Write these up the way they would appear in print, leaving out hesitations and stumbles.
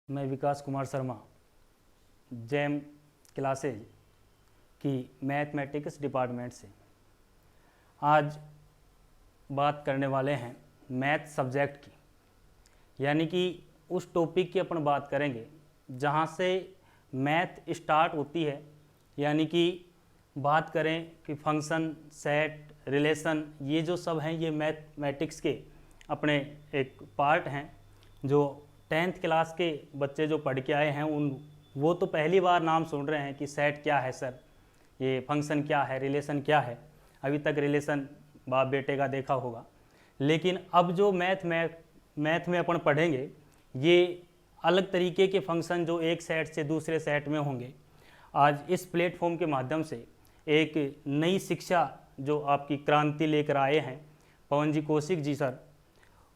मैं विकास Kumar Sharma jam classes की mathematics department से आज बात करने वाले हैं मैथ सब्जेक्ट की, यानी कि उस टॉपिक की अपन बात करेंगे जहाँ से मैथ स्टार्ट होती है। यानी कि बात करें कि फंक्शन, सेट, रिलेशन, ये जो सब हैं ये मैथमेटिक्स के अपने एक पार्ट हैं। जो 10th क्लास के बच्चे जो पढ़ के आए हैं वो तो पहली बार नाम सुन रहे हैं कि सेट क्या है सर, ये फंक्शन क्या है, रिलेशन क्या है। अभी तक रिलेशन बाप बेटे का देखा होगा, लेकिन अब जो मैथ में अपन पढ़ेंगे ये अलग तरीके के फंक्शन जो एक सेट से दूसरे सेट में होंगे। आज इस प्लेटफॉर्म के माध्यम से एक नई शिक्षा जो आपकी क्रांति लेकर आए हैं पवन जी कौशिक जी सर,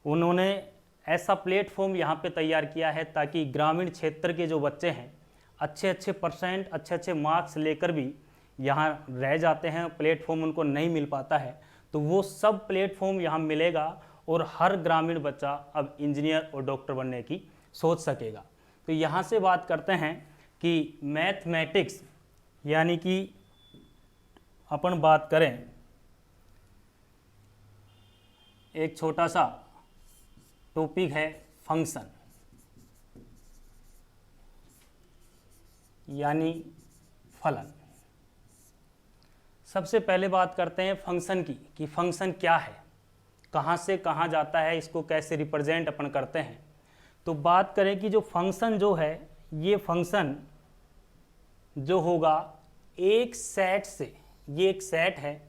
उन्होंने ऐसा प्लेटफॉर्म यहाँ पे तैयार किया है ताकि ग्रामीण क्षेत्र के जो बच्चे हैं अच्छे परसेंट, अच्छे मार्क्स लेकर भी यहाँ रह जाते हैं, प्लेटफॉर्म उनको नहीं मिल पाता है, तो वो सब प्लेटफॉर्म यहाँ मिलेगा और हर ग्रामीण बच्चा अब इंजीनियर और डॉक्टर बनने की सोच सकेगा। तो यहाँ से बात करते हैं कि मैथमेटिक्स, यानी कि अपन बात करें एक छोटा सा टॉपिक है फंक्शन, यानी फलन। सबसे पहले बात करते हैं फंक्शन की कि फंक्शन क्या है, कहाँ से कहाँ जाता है, इसको कैसे रिप्रेजेंट अपन करते हैं। तो बात करें कि जो फंक्शन जो है, ये फंक्शन जो होगा एक सेट से, ये एक सेट है,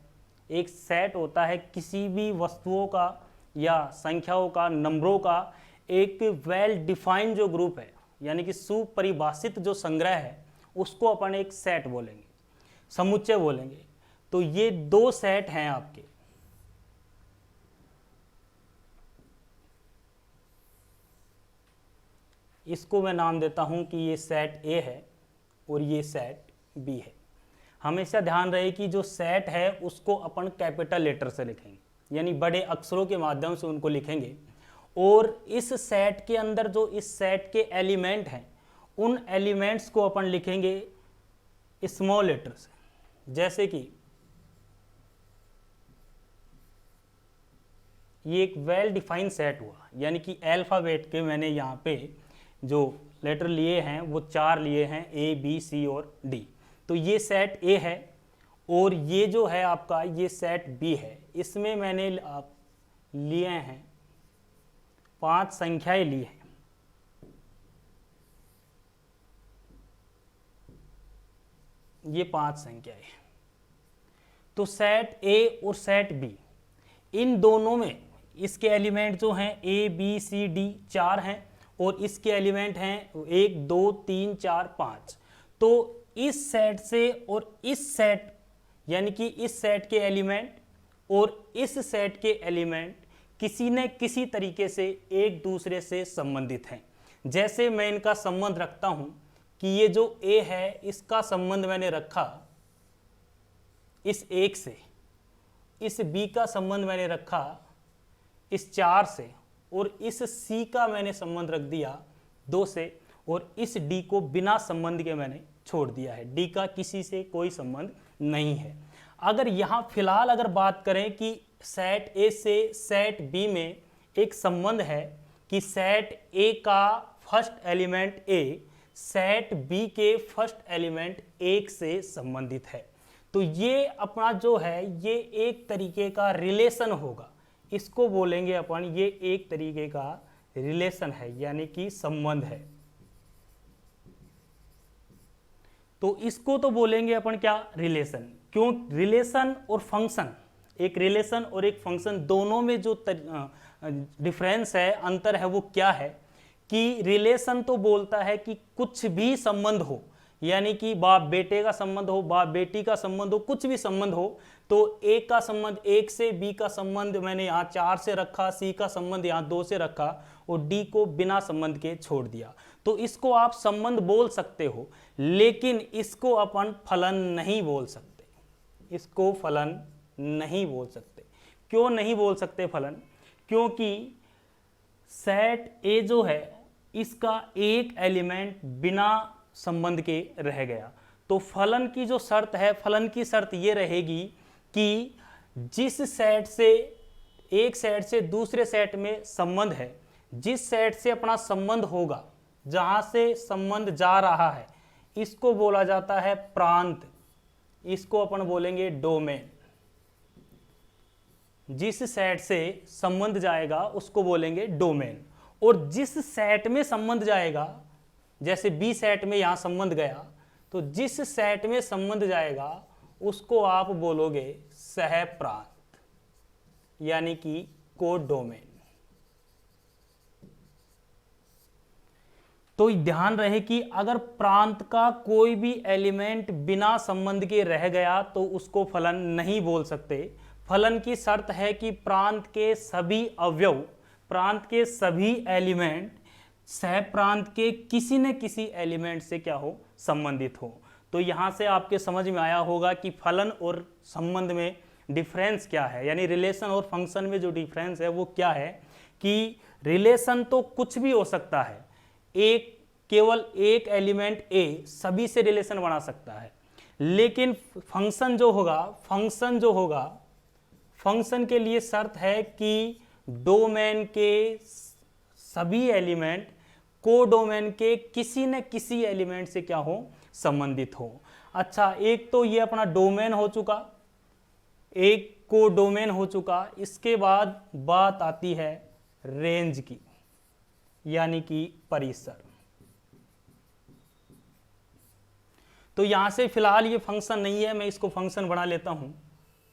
एक सेट होता है किसी भी वस्तुओं का या संख्याओं का, नंबरों का एक वेल डिफाइंड जो ग्रुप है, यानी कि सुपरिभाषित जो संग्रह है, उसको अपन एक सेट बोलेंगे, समुच्चय बोलेंगे। तो ये दो सेट हैं आपके, इसको मैं नाम देता हूं कि ये सेट ए है और ये सेट बी है। हमेशा ध्यान रहे कि जो सेट है उसको अपन कैपिटल लेटर से लिखेंगे, यानी बड़े अक्षरों के माध्यम से उनको लिखेंगे। और इस सेट के अंदर जो इस सेट के एलिमेंट हैं, उन एलिमेंट्स को अपन लिखेंगे स्मॉल लेटर से। जैसे कि ये एक वेल डिफाइंड सेट हुआ, यानी कि अल्फाबेट के मैंने यहाँ पे जो लेटर लिए हैं वो 4 लिए हैं, A, B, C और D। तो ये सेट A है और ये जो है आपका ये सेट B है। इसमें मैंने लिए हैं 5 संख्याएं ली हैं। ये 5 संख्याएं। तो सेट A और सेट B, इन दोनों में इसके एलिमेंट जो हैं A, B, C, D 4 हैं और इसके एलिमेंट हैं 1, 2, 3, 4, 5। तो इस सेट से और इस सेट, यानी कि इस सेट के एलिमेंट और इस सेट के एलिमेंट किसी न किसी तरीके से एक दूसरे से संबंधित हैं। जैसे मैं इनका संबंध रखता हूं कि ये जो A है इसका संबंध मैंने रखा इस 1 से, इस B का संबंध मैंने रखा इस 4 से, और इस C का मैंने संबंध रख दिया 2 से, और इस D को बिना संबंध के मैंने छोड़ दिया है। D का किसी से कोई संबंध नहीं है। अगर यहाँ फिलहाल अगर बात करें कि सेट A से सेट B में एक संबंध है कि सेट A का first element A set B के फर्स्ट एलिमेंट 1 से संबंधित है, तो ये अपना जो है ये एक तरीके का रिलेशन होगा। इसको बोलेंगे अपन, ये एक तरीके का रिलेशन है, यानी कि संबंध है। तो इसको तो बोलेंगे अपन क्या, रिलेशन। क्यों रिलेशन और फंक्शन, एक रिलेशन और एक फंक्शन दोनों में जो डिफरेंस है, अंतर है, वो क्या है कि रिलेशन तो बोलता है कि कुछ भी संबंध हो, यानी कि बाप बेटे का संबंध हो, बाप बेटी का संबंध हो, कुछ भी संबंध हो, तो A का संबंध 1 से, B का संबंध मैंने यहाँ 4 से रखा, C का संबंध यहाँ 2 से रखा और D को बिना संबंध के छोड़ दिया। तो इसको आप संबंध बोल सकते हो, लेकिन इसको अपन फलन नहीं बोल सकते। इसको फलन नहीं बोल सकते। क्यों नहीं बोल सकते फलन? क्योंकि सेट A जो है इसका एक एलिमेंट बिना संबंध के रह गया, तो फलन की जो शर्त है, फलन की शर्त ये रहेगी कि जिस सेट से, एक सेट से दूसरे सेट में संबंध है, जिस सेट से अपना संबंध होगा, जहां से संबंध जा रहा है, इसको बोला जाता है प्रांत, इसको अपन बोलेंगे डोमेन। जिस सेट से संबंध जाएगा उसको बोलेंगे डोमेन, और जिस सेट में संबंध जाएगा, जैसे बी सेट में यहां संबंध गया, तो जिस सेट में संबंध जाएगा उसको आप बोलोगे सह प्रांत, यानी कि कोडोमेन। तो ध्यान रहे कि अगर प्रांत का कोई भी एलिमेंट बिना संबंध के रह गया तो उसको फलन नहीं बोल सकते। फलन की शर्त है कि प्रांत के सभी अवयव, प्रांत के सभी एलिमेंट सह प्रांत के किसी न किसी एलिमेंट से क्या हो, संबंधित हो। तो यहां से आपके समझ में आया होगा कि फलन और संबंध में डिफरेंस क्या है, यानी रिलेशन और फंक्शन में जो डिफरेंस है वो क्या है कि रिलेशन तो कुछ भी हो सकता है, एक केवल एक एलिमेंट ए सभी से रिलेशन बना सकता है, लेकिन फंक्शन जो होगा, फंक्शन के लिए शर्त है कि डोमेन के सभी एलिमेंट कोडोमेन के किसी न किसी एलिमेंट से क्या हो, संबंधित हो। अच्छा, एक तो ये अपना डोमेन हो चुका, एक कोडोमेन हो चुका। इसके बाद बात आती है रेंज की, यानी कि परिसर। तो यहां से फिलहाल ये फंक्शन नहीं है, मैं इसको फंक्शन बना लेता हूं,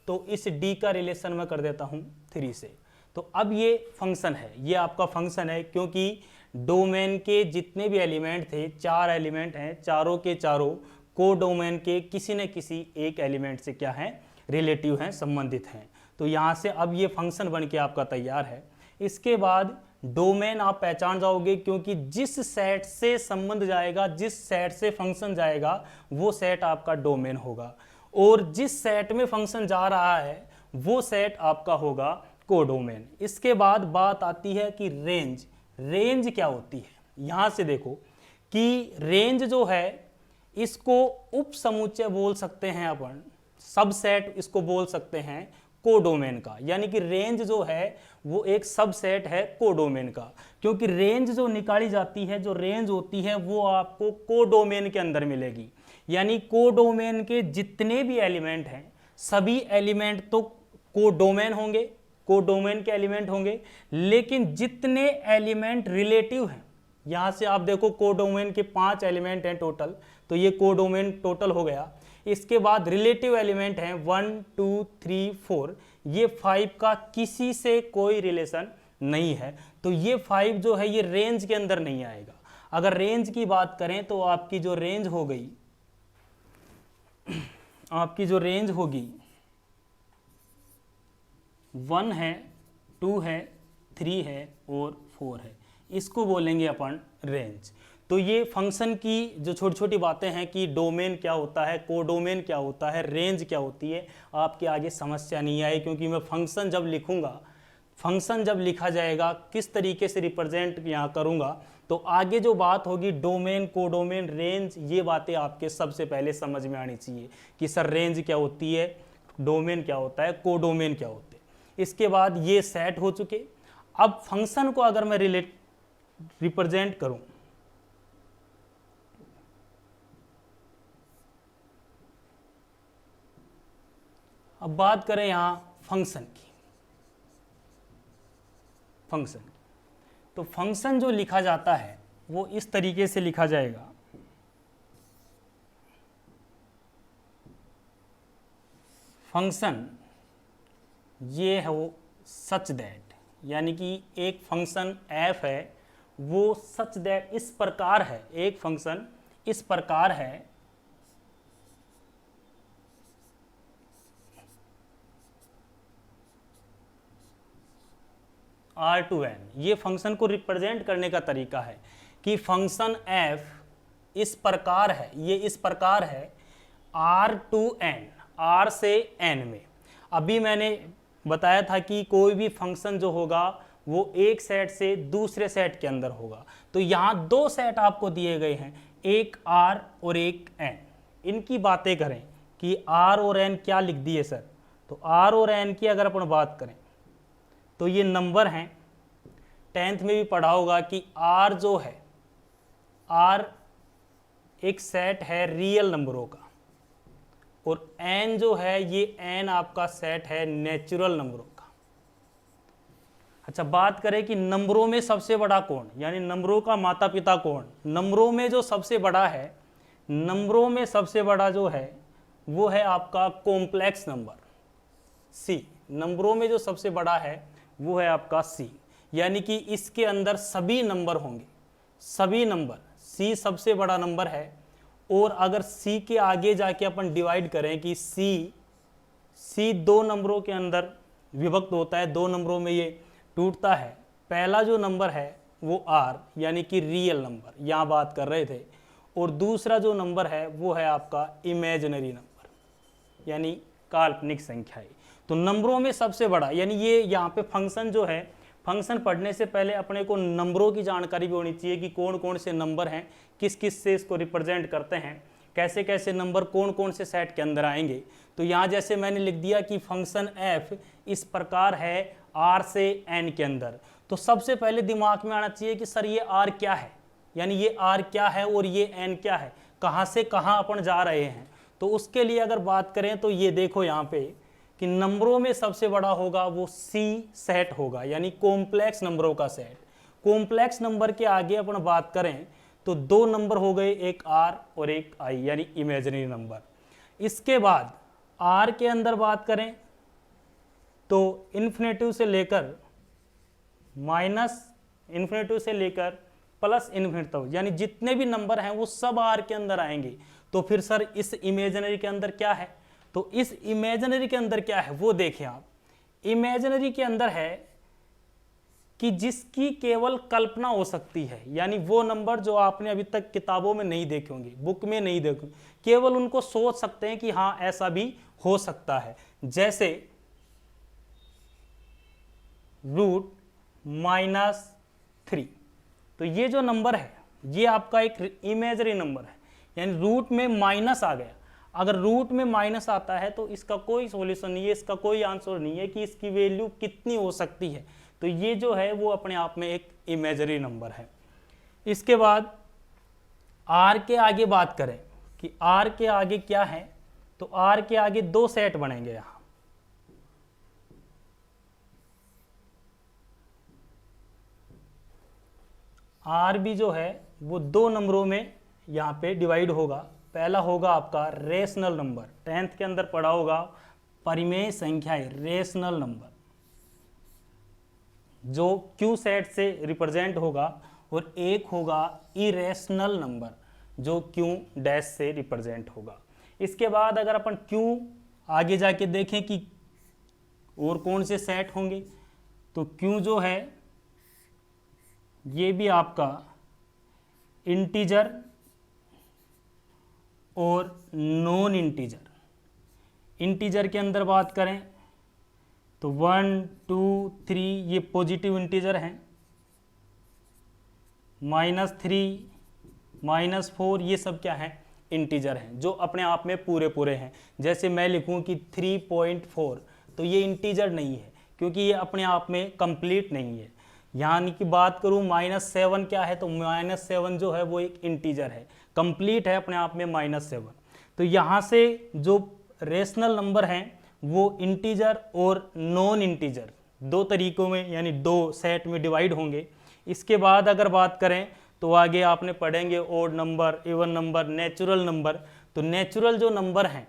तो इस डी का रिलेशन मैं कर देता हूं 3 से। तो अब ये फंक्शन है, ये आपका फंक्शन है, क्योंकि डोमेन के जितने भी एलिमेंट थे, 4 एलिमेंट हैं, चारों के चारों कोडोमेन के किसी न किसी एक एलिमेंट से क्या है, रिलेटिव हैं, संबंधित हैं। तो यहाँ से अब ये फंक्शन बन के आपका तैयार है। इसके बाद डोमेन आप पहचान जाओगे, क्योंकि जिस सेट से संबंध जाएगा, जिस सेट से फंक्शन जाएगा, वो सेट आपका डोमेन होगा, और जिस सेट में फंक्शन जा रहा है वो सेट आपका होगा कोडोमेन। इसके बाद बात आती है कि रेंज। रेंज क्या होती है? यहां से देखो कि रेंज जो है इसको उप समुच्चय बोल सकते हैं अपन, सबसेट इसको बोल सकते हैं कोडोमेन का, यानी कि रेंज जो है वो एक सबसेट है कोडोमेन का, क्योंकि रेंज जो निकाली जाती है, जो रेंज होती है वो आपको कोडोमेन के अंदर मिलेगी। यानी कोडोमेन के जितने भी एलिमेंट हैं, सभी एलिमेंट तो कोडोमेन होंगे, कोडोमेन के एलिमेंट होंगे, लेकिन जितने एलिमेंट रिलेटिव हैं, यहां से आप देखो कोडोमेन के 5 एलिमेंट हैं टोटल, तो ये कोडोमेन टोटल हो गया। इसके बाद रिलेटिव एलिमेंट हैं 1 2 3 4, ये 5 का किसी से कोई रिलेशन नहीं है, तो ये 5 जो है ये रेंज के अंदर नहीं आएगा। अगर रेंज की बात करें तो आपकी जो रेंज हो गई, आपकी जो रेंज होगी 1 है, 2 है, 3 है और 4 है, इसको बोलेंगे अपन रेंज। तो ये फंक्शन की जो छोटी छोटी बातें हैं कि डोमेन क्या होता है, कोडोमेन क्या होता है, रेंज क्या होती है, आपके आगे समस्या नहीं आए, क्योंकि मैं फंक्शन जब लिखूंगा, फंक्शन जब लिखा जाएगा किस तरीके से रिप्रेजेंट यहाँ करूँगा, तो आगे जो बात होगी डोमेन, कोडोमेन, रेंज, ये बातें आपके सबसे पहले समझ में आनी चाहिए कि सर रेंज क्या होती है, डोमेन क्या होता है, कोडोमेन क्या होते हैं। इसके बाद ये सेट हो चुके। अब फंक्शन को अगर मैं रिप्रेजेंट करूं, अब बात करें यहां फंक्शन की, फंक्शन की, तो फंक्शन जो लिखा जाता है वो इस तरीके से लिखा जाएगा, फंक्शन ये है वो सच दैट, यानी कि एक फंक्शन f है वो सच दैट इस प्रकार है, एक फंक्शन इस प्रकार है R to n। ये फंक्शन को रिप्रेजेंट करने का तरीका है कि फंक्शन f इस प्रकार है, ये इस प्रकार है R to n, R से n में। अभी मैंने बताया था कि कोई भी फंक्शन जो होगा वो एक सेट से दूसरे सेट के अंदर होगा। तो यहाँ दो सेट आपको दिए गए हैं, एक आर और एक एन। इनकी बातें करें कि आर और एन क्या लिख दिए सर, तो आर और एन की अगर अपन बात करें तो ये नंबर हैं। 10th में भी पढ़ा होगा कि आर जो है, आर एक सेट है रियल नंबरों का, और एन जो है ये एन आपका सेट है नेचुरल नंबरों का। अच्छा, बात करें कि नंबरों में सबसे बड़ा कौन, यानी नंबरों का माता पिता कौन। नंबरों में जो सबसे बड़ा है, नंबरों में सबसे बड़ा जो है वो है आपका कॉम्प्लेक्स नंबर सी। नंबरों में जो सबसे बड़ा है वो है आपका सी, यानी कि इसके अंदर सभी नंबर होंगे, सभी नंबर। सी सबसे बड़ा नंबर है। और अगर सी के आगे जाके अपन डिवाइड करें कि सी दो नंबरों के अंदर विभक्त होता है, दो नंबरों में ये टूटता है। पहला जो नंबर है वो आर, यानी कि रियल नंबर, यहाँ बात कर रहे थे। और दूसरा जो नंबर है वो है आपका इमेजिनरी नंबर, यानी काल्पनिक संख्याएं। तो नंबरों में सबसे बड़ा, यानी ये यहाँ पे फंक्शन जो है, फंक्शन पढ़ने से पहले अपने को नंबरों की जानकारी भी होनी चाहिए कि कौन कौन से नंबर हैं, किस किस से इसको रिप्रेजेंट करते हैं, कैसे कैसे नंबर कौन कौन से सेट के अंदर आएंगे। तो यहाँ जैसे मैंने लिख दिया कि फंक्शन एफ इस प्रकार है आर से एन के अंदर। तो सबसे पहले दिमाग में आना चाहिए कि सर ये आर क्या है, यानी ये आर क्या है और ये एन क्या है, कहाँ से कहाँ अपन जा रहे हैं। तो उसके लिए अगर बात करें तो ये देखो यहाँ पे कि नंबरों में सबसे बड़ा होगा वो सी सेट होगा, यानी कॉम्प्लेक्स नंबरों का सेट। कॉम्प्लेक्स नंबर के आगे अपन बात करें तो दो नंबर हो गए, एक आर और एक आई, यानी इमेजिनरी नंबर। इसके बाद आर के अंदर बात करें तो इन्फिनेटिव से लेकर माइनस इन्फिनेटिव से लेकर प्लस इन्फिनेटिव, यानी जितने भी नंबर हैं वो सब आर के अंदर आएंगे। तो फिर सर इस इमेजिनरी के अंदर क्या है, तो इस इमेजिनरी के अंदर क्या है वो देखें आप। इमेजिनरी के अंदर है कि जिसकी केवल कल्पना हो सकती है, यानी वो नंबर जो आपने अभी तक किताबों में नहीं देखे होंगे, बुक में नहीं देखे, केवल उनको सोच सकते हैं कि हाँ ऐसा भी हो सकता है। जैसे √-3, तो ये जो नंबर है ये आपका एक इमेजिनरी नंबर है, यानी रूट में माइनस आ गया। अगर रूट में माइनस आता है तो इसका कोई सॉल्यूशन नहीं है, इसका कोई आंसर नहीं है कि इसकी वैल्यू कितनी हो सकती है। तो ये जो है वो अपने आप में एक इमेजिनरी नंबर है। इसके बाद आर के आगे बात करें कि आर के आगे क्या है, तो आर के आगे दो सेट बनेंगे। यहाँ आर भी जो है वो दो नंबरों में यहाँ पे डिवाइड होगा। पहला होगा आपका रेशनल नंबर, 10th के अंदर पढ़ा होगा परिमेय संख्याएं, रेशनल नंबर जो क्यू सेट से रिप्रेजेंट होगा, और एक होगा इरेशनल नंबर जो क्यू डैश से रिप्रेजेंट होगा। इसके बाद अगर अपन क्यू आगे जाके देखें कि और कौन से सेट होंगे, तो क्यू जो है ये भी आपका इंटीजर और नॉन इंटीजर। इंटीजर के अंदर बात करें तो 1, 2, 3 ये पॉजिटिव इंटीजर हैं, -3, -4 ये सब क्या है, इंटीजर हैं जो अपने आप में पूरे पूरे हैं। जैसे मैं लिखूं कि 3.4, तो ये इंटीजर नहीं है क्योंकि ये अपने आप में कंप्लीट नहीं है। यानी कि बात करूं -7 क्या है, तो -7 जो है वो एक इंटीजर है, कंप्लीट है अपने आप में -7। तो यहाँ से जो रेशनल नंबर हैं वो इंटीजर और नॉन इंटीजर दो तरीकों में, यानी दो सेट में डिवाइड होंगे। इसके बाद अगर बात करें तो आगे आपने पढ़ेंगे odd number, even number, natural number. तो नेचुरल जो नंबर हैं